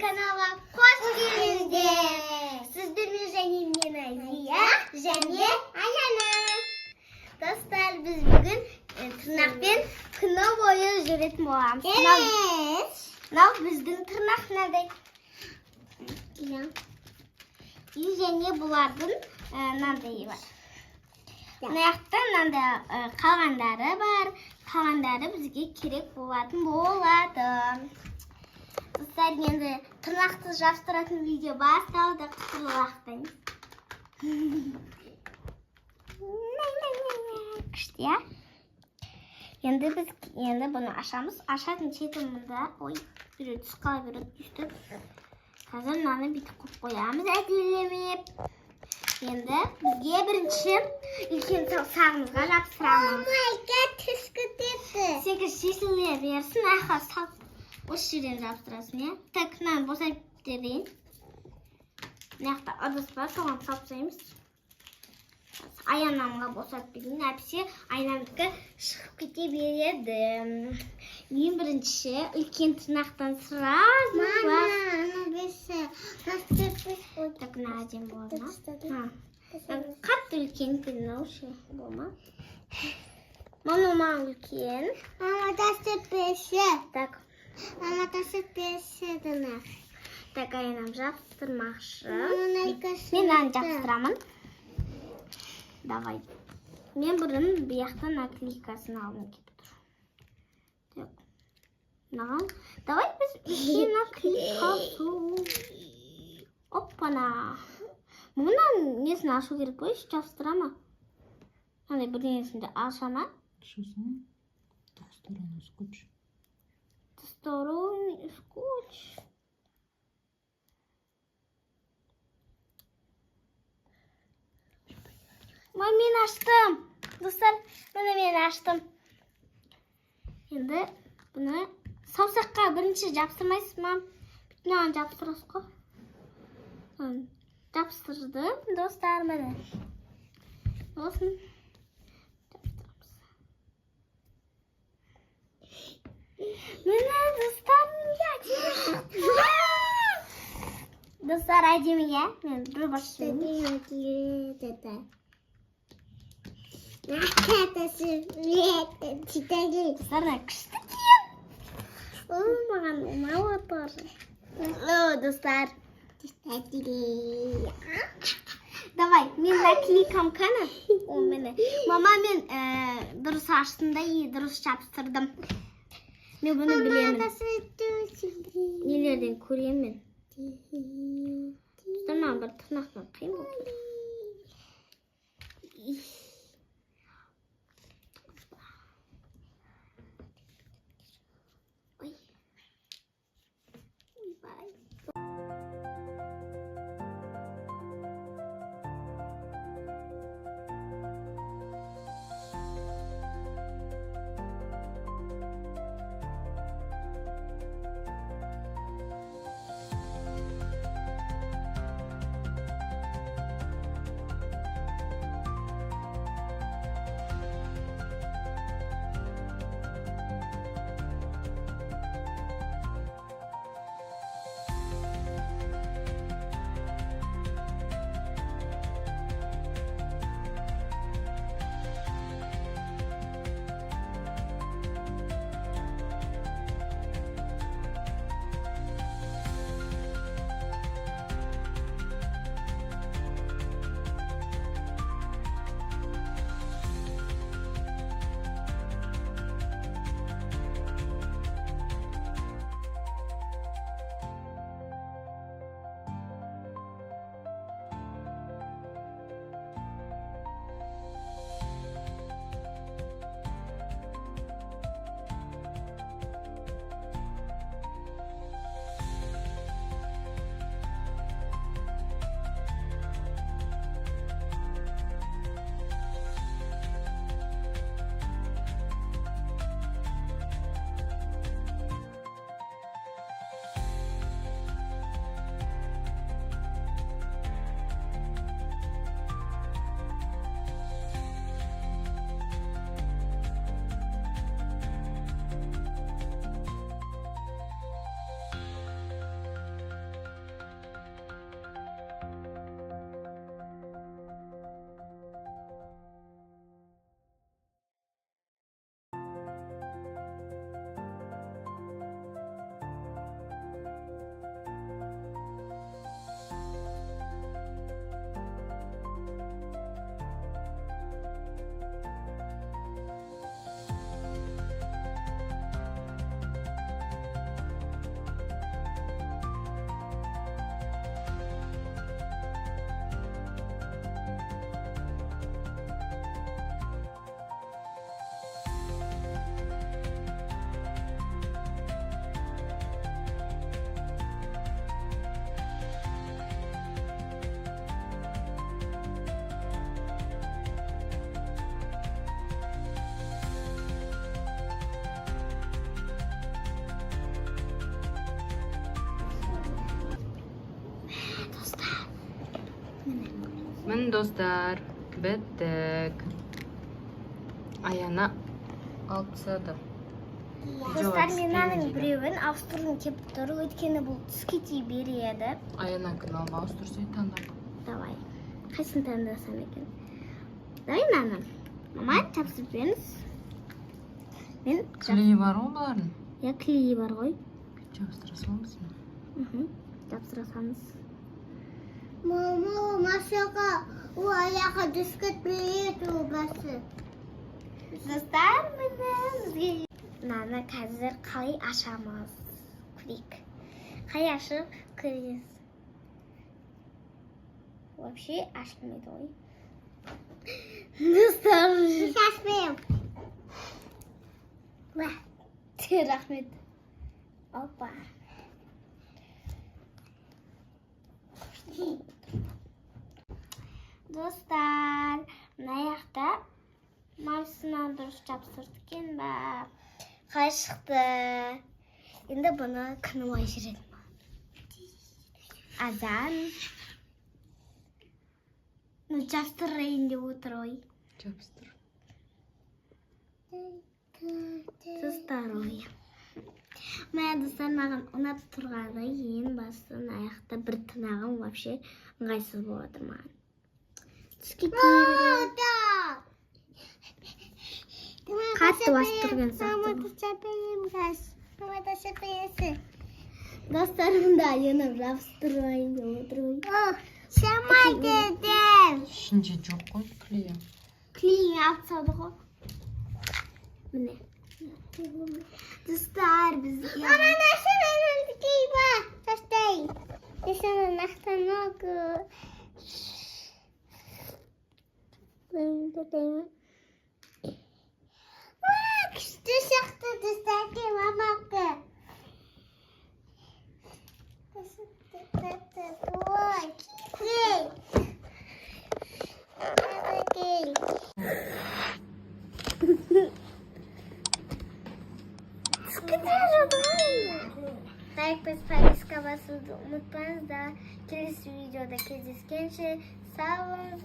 kanala hoş geldiniz. Sizlerle Jenny Naziye, Jenny Ayana. Dostlar biz bugün tırnaktan kına boyu üretme olamız. Evet. Ne bizden tırnak nerede? Jenny bulardın nerede var? Neyaktan nerede kalanları var. Kalanları bizge kerek bulardın bu olardı. Dostlar endi tırnaқты жабыстыратын видео басталды, құтылақтаймыз. Күшті, ya. Енді бұны ашамыз. Ашатын шетімізді, біреу түс қала біреу түсті. Қазір мынаны бүйтіп қойып қоямыз, әділемеп. Енді бізге бірінші үлкен сағымызға жабыстырамыз. Түскі депті. Сегіз шешіле берсін, аха сап. Осы жерден жабыстырасың, ya. Так, мынаны босайып берейін. Мына жақта ыдыс бар, соған салып тастаймыз. Аянамға босатып берейін. Әпсе айнамдікі шығып кете береді. Ең бірінші үлкен тырнақтан сразу бар. Мама, бесі. Так, мына әдем болады. Қатты үлкен пенаушы болма. Мама үлкен. Мама, тасып бесі. Так. Мама тасып бесідіні. Так, айнам жабыстырмақшы. Мен ән жабыстырамын. Давай. Мен бұрын бұяқтан наклейкасын алым кетіп тұр. Так. Давай біз үлкен наклейкасы. Оппана. Мұнан несін ашу керек қой, жабыстырама. Андай бірдеңесінде ашама. Шысын. Тастыраны скотч. Сторонний скотч. Мен аштым. Достар, мен аштым. Енді бұны саусаққа бірінші жабыстырмайсыз, мам. Бүтінен жабыстырасыз қой. Жабыстырдым, достар, мені. Olsun. Dostlar acemiye ben dur başlayayım. Dostlar kıştı ki. Bana ne var? Dostlar. Давай, мен наклейкам қана. Ол мені. Мама мен дұрыс аштым да, дұрыс жабыстырдым. Мен бұны білемін. Нелерден көремін. Маған бір тырнақтан қиын болды. dostlar. Bittik. Ayana alып тастады. Достар, мен мынаның біреуін ауыстырғым келіп тұр, өйткені бұл түске тие береді. Аянакін алып ауыстырсай таңдап. Давай. Қайсын таңдасам екен? Давай мынаны. Мама, жабыстырып беріңіз. Мен Клейі бар ғой бұлардың? Я клейі бар ғой. Жабыстыра саламыз ба? Жабыстыра салыңыз. Мама, Машаға ол аяғы түсіп береді басы. Достар, бізге мынаны қазір қалай ашамыз? Көрейік. Қалай ашып көрейіз? Вообще ашылмайды ғой. Достар, Шашпайым. рахмет. Опа. Достар, мына жақта мамсынан дұрыс жабыстырды екен ба? Қалай шықты? Енді бұны қынымай жүреді ма? Азан. Жабыстырайын деп отыр ой. Жабыстыр. Достар ой. Мына достар, маған ұнап тұрғаны ең басты аяқта бір тынағым вообще ыңғайсыз болады маған. Түске тие қатты басып тұрған сияқты. Мама да шапайысы. Достар, мұнда айынып жабыстырайын деп отыр ой. Шамай дедім. Ішінде жоқ қой клейі. Клейін алып тастады ғой. Міне. Достар, бізге... Мама, nasıl benim gibi? Sastay. Desene naktan oku. Benim de deyim. Bak, dışarıda dışarıda mamakı. Oy, gel. Hadi gel. Like ve paylaşma basmayı unutmayınız da. Kelisi videoda кездескенше sağ olun.